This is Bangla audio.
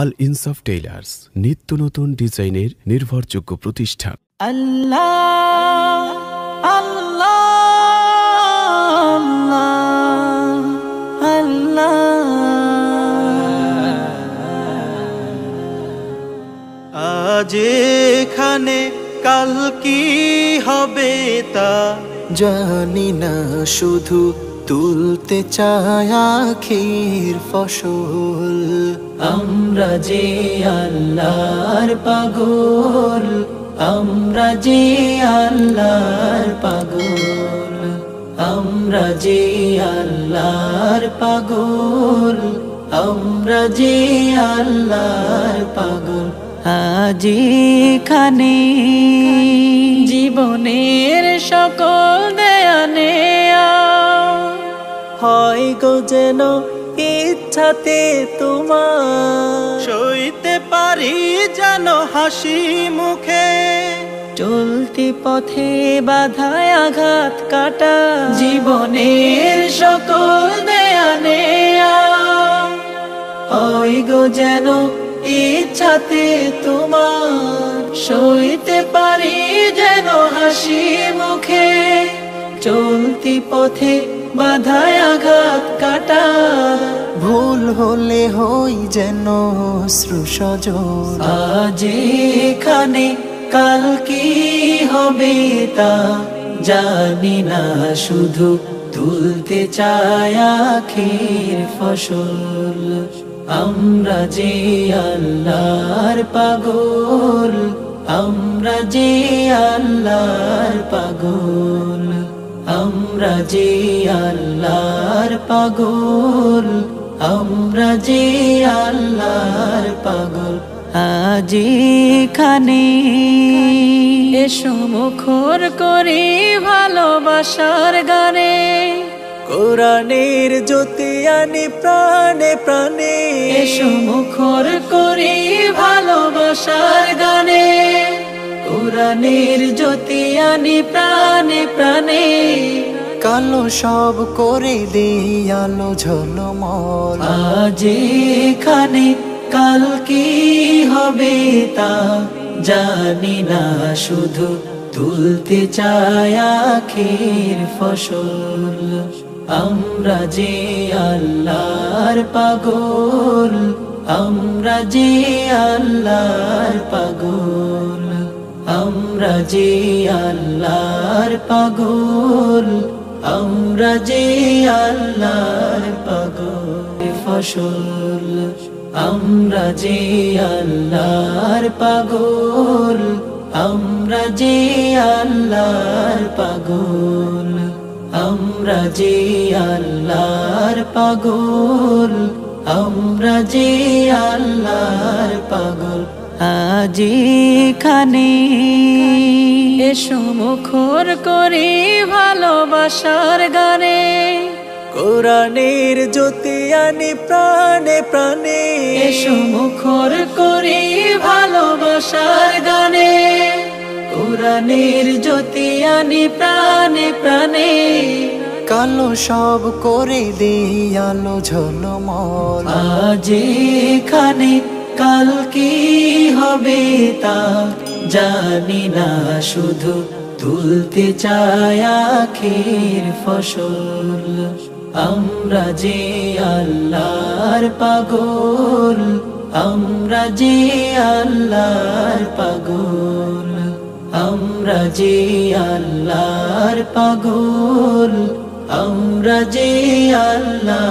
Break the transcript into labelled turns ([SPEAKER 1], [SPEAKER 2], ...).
[SPEAKER 1] আল ইনসাফ টেইলার্স, নিত্য নতুন ডিজাইনের নির্ভরযোগ্য প্রতিষ্ঠান।
[SPEAKER 2] আল্লাহ আল্লাহ আল্লাহ।
[SPEAKER 3] আজ এখানে কাল কি হবে তা জানি না, শুধু তুলতে চাই আখির ফসল।
[SPEAKER 2] আমরা যে আল্লাহর পাগল, আমরা যে আল্লাহর পাগল, আমরা যে আল্লাহর পাগল, আমরা যে আল্লাহর পাগল। আজ এখানে জীবনের সকল দেয়া নেয়া হয় গো যেন ইচ্ছাতে তোমার,
[SPEAKER 3] সইতে পারি যেন হাসি মুখে,
[SPEAKER 2] চলতি পথে বাধায় আঘাত কাটা জীবনের সকল দেয়া নেয়া হয় গো যেন ইচ্ছাতে তোমার, সইতে পারি যেন হাসি মুখে, চলতি পথে বাধায় আঘাত কাটা।
[SPEAKER 3] ভুল হলে হই যেন অশ্রুসজল।
[SPEAKER 2] আজ এখানে কাল কি হবে তা জানি না, শুধু তুলতে চাই আখির ফসল। আমরা যে আল্লাহর পাগল, আমরা যে আল্লাহর পাগল, আমরা যে আল্লাহর পাগল, আমরা যে আল্লাহর পাগল। আজ এখানে এসো মুখর করি ভালোবাসার গানে,
[SPEAKER 3] কোরআনের জ্যোতি আনি প্রাণে প্রাণে।
[SPEAKER 2] এসো মুখর করি ভালোবাসার গানে, কোরআনের জ্যোতি আনি প্রাণে প্রাণে।
[SPEAKER 3] কালো সব করে দেই আলো ঝলমল।
[SPEAKER 2] আজ এখানে কাল কি হবে তা জানি না, শুধু তুলতে চাই আখির ফসল। আমরা যে আল্লাহর পাগল, আমরা যে আল্লাহর পাগল, আমরা যে আল্লাহর পাগল, আমরা যে আল্লাহর পাগল ফসল। আমরা যে আল্লাহর পাগল, আমরা যে আল্লাহর পাগল, আমরা যে আল্লাহর পাগল, আমরা যে আল্লাহর পাগল। আজ এখানে এসো মুখর করি ভালোবাসার গানে,
[SPEAKER 3] কোরআনের জ্যোতি আনি প্রাণে প্রাণে।
[SPEAKER 2] এসো মুখর করি ভালোবাসার গানে, কোরআনের জ্যোতি আনি প্রাণে প্রাণে।
[SPEAKER 3] কালো সব করে দেই আলো ঝলমল।
[SPEAKER 2] আজ এখানে কাল কি হবে তা জানি না, শুধু তুলতে চাই আখির ফসল। আমরা যে আল্লাহর পাগল, আমরা যে আল্লাহর পাগল, আমরা যে আল্লাহর পাগল, আমরা যে আল্লাহ